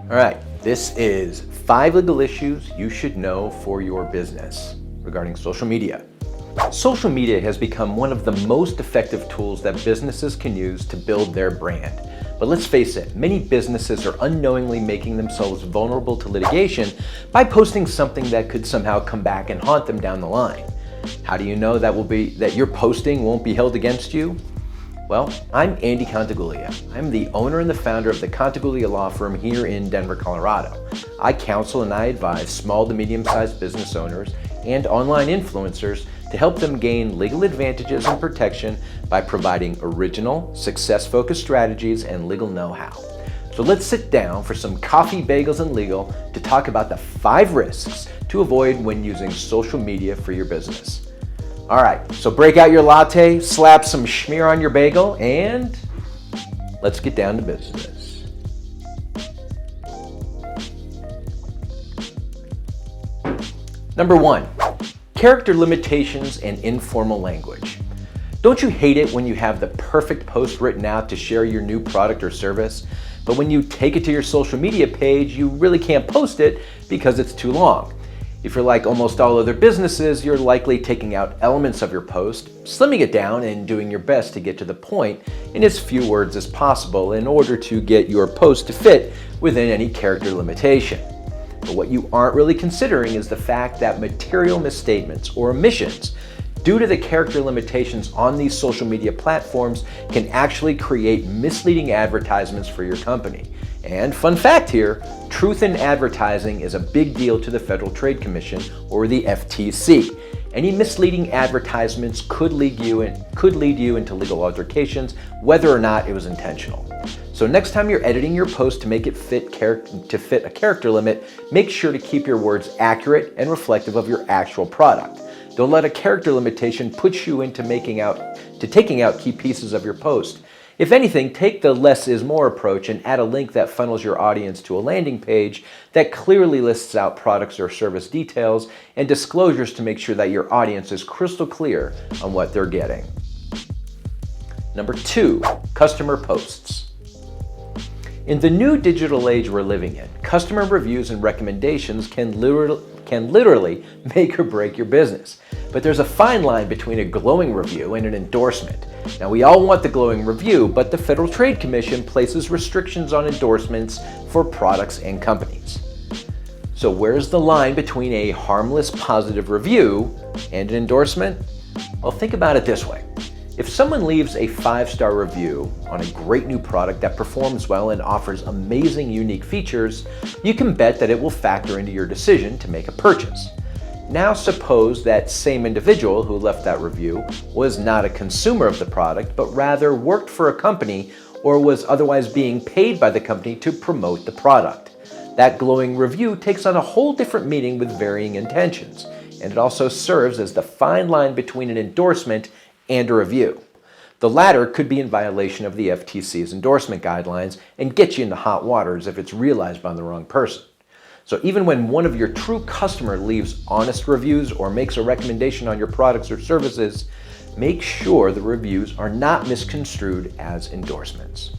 All right, this is 5 legal issues you should know for your business regarding social media. Social media has become one of the most effective tools that businesses can use to build their brand. But let's face it, many businesses are unknowingly making themselves vulnerable to litigation by posting something that could somehow come back and haunt them down the line. How do you know that your posting won't be held against you? Well, I'm Andy Contaguglia. I'm the owner and the founder of the Contaguglia Law Firm here in Denver, Colorado. I counsel and I advise small to medium-sized business owners and online influencers to help them gain legal advantages and protection by providing original, success-focused strategies and legal know-how. So let's sit down for some coffee, bagels, and legal to talk about the 5 risks to avoid when using social media for your business. All right, so break out your latte, slap some schmear on your bagel, and let's get down to business. Number 1, character limitations and informal language. Don't you hate it when you have the perfect post written out to share your new product or service, but when you take it to your social media page, you really can't post it because it's too long? If you're like almost all other businesses, you're likely taking out elements of your post, slimming it down, and doing your best to get to the point in as few words as possible in order to get your post to fit within any character limitation. But what you aren't really considering is the fact that material misstatements or omissions due to the character limitations on these social media platforms can actually create misleading advertisements for your company. And fun fact here, truth in advertising is a big deal to the Federal Trade Commission, or the FTC. Any misleading advertisements could lead you into legal altercations, whether or not it was intentional. So next time you're editing your post to make it fit a character limit, make sure to keep your words accurate and reflective of your actual product. Don't let a character limitation push you into taking out key pieces of your post. If anything, take the less is more approach and add a link that funnels your audience to a landing page that clearly lists out products or service details and disclosures to make sure that your audience is crystal clear on what they're getting. Number 2, customer posts. In the new digital age we're living in, customer reviews and recommendations can literally make or break your business. But there's a fine line between a glowing review and an endorsement. Now, we all want the glowing review, but the Federal Trade Commission places restrictions on endorsements for products and companies. So where's the line between a harmless positive review and an endorsement? Well, think about it this way. If someone leaves a 5-star review on a great new product that performs well and offers amazing unique features, you can bet that it will factor into your decision to make a purchase. Now suppose that same individual who left that review was not a consumer of the product, but rather worked for a company or was otherwise being paid by the company to promote the product. That glowing review takes on a whole different meaning with varying intentions, and it also serves as the fine line between an endorsement and a review. The latter could be in violation of the FTC's endorsement guidelines and get you into hot waters if it's realized by the wrong person. So even when one of your true customers leaves honest reviews or makes a recommendation on your products or services, make sure the reviews are not misconstrued as endorsements.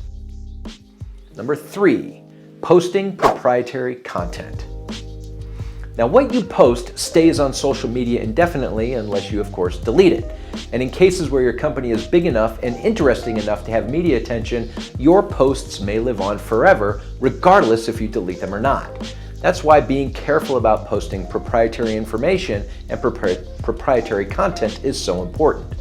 Number 3, posting proprietary content. Now, what you post stays on social media indefinitely unless you, of course, delete it. And in cases where your company is big enough and interesting enough to have media attention, your posts may live on forever, regardless if you delete them or not. That's why being careful about posting proprietary information and proprietary content is so important.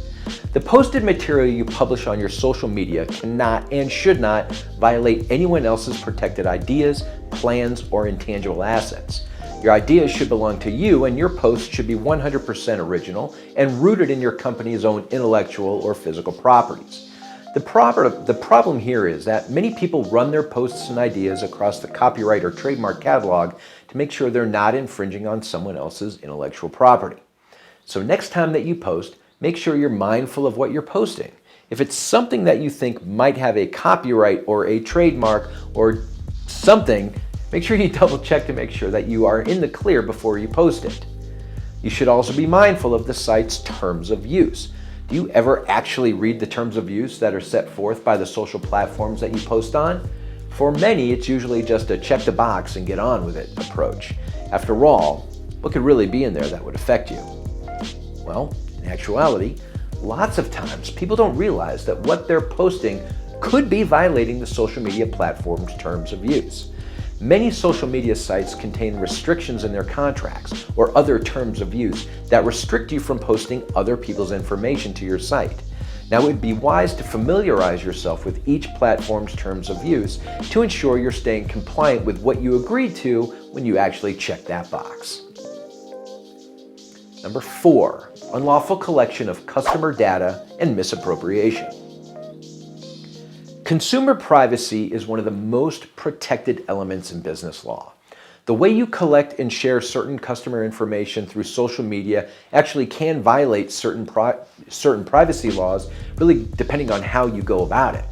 The posted material you publish on your social media cannot and should not violate anyone else's protected ideas, plans, or intangible assets. Your ideas should belong to you, and your posts should be 100% original and rooted in your company's own intellectual or physical properties. The problem here is that many people run their posts and ideas across the copyright or trademark catalog to make sure they're not infringing on someone else's intellectual property. So next time that you post, make sure you're mindful of what you're posting. If it's something that you think might have a copyright or a trademark or something, make sure you double check to make sure that you are in the clear before you post it. You should also be mindful of the site's terms of use. Do you ever actually read the terms of use that are set forth by the social platforms that you post on? For many, it's usually just a check the box and get on with it approach. After all, what could really be in there that would affect you? Well, in actuality, lots of times people don't realize that what they're posting could be violating the social media platform's terms of use. Many social media sites contain restrictions in their contracts or other terms of use that restrict you from posting other people's information to your site. Now, it would be wise to familiarize yourself with each platform's terms of use to ensure you're staying compliant with what you agreed to when you actually check that box. Number 4, unlawful collection of customer data and misappropriation. Consumer privacy is one of the most protected elements in business law. The way you collect and share certain customer information through social media actually can violate certain privacy laws, really depending on how you go about it.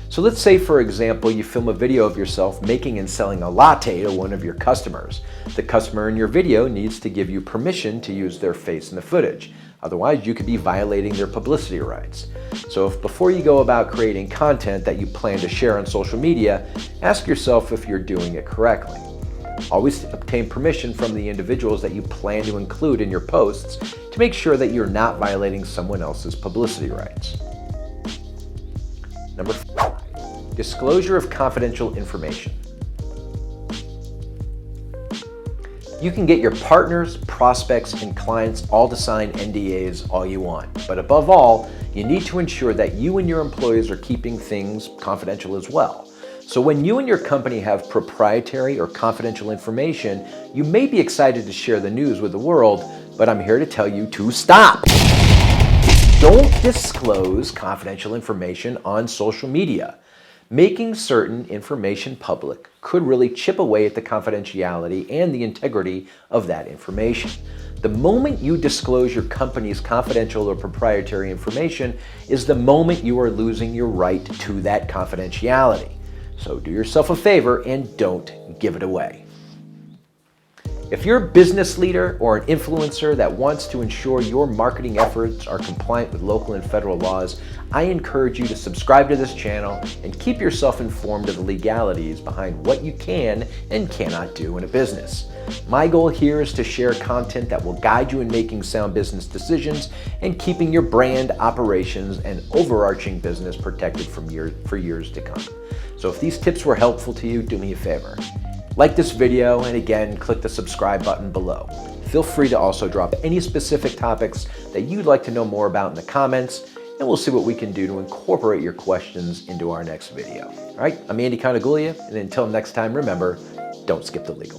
So let's say, for example, you film a video of yourself making and selling a latte to one of your customers. The customer in your video needs to give you permission to use their face in the footage. Otherwise, you could be violating their publicity rights. So before you go about creating content that you plan to share on social media, ask yourself if you're doing it correctly. Always obtain permission from the individuals that you plan to include in your posts to make sure that you're not violating someone else's publicity rights. Number 5, disclosure of confidential information. You can get your partners, prospects, and clients all to sign NDAs all you want, but above all, you need to ensure that you and your employees are keeping things confidential as well. So when you and your company have proprietary or confidential information, you may be excited to share the news with the world, but I'm here to tell you to stop. Don't disclose confidential information on social media. Making certain information public could really chip away at the confidentiality and the integrity of that information. The moment you disclose your company's confidential or proprietary information is the moment you are losing your right to that confidentiality. So do yourself a favor and don't give it away. If you're a business leader or an influencer that wants to ensure your marketing efforts are compliant with local and federal laws, I encourage you to subscribe to this channel and keep yourself informed of the legalities behind what you can and cannot do in a business. My goal here is to share content that will guide you in making sound business decisions and keeping your brand, operations, and overarching business protected for years to come. So if these tips were helpful to you, do me a favor. Like this video, and again, click the subscribe button below. Feel free to also drop any specific topics that you'd like to know more about in the comments, and we'll see what we can do to incorporate your questions into our next video. All right, I'm Andy Conaguglia, and until next time, remember, don't skip the legal.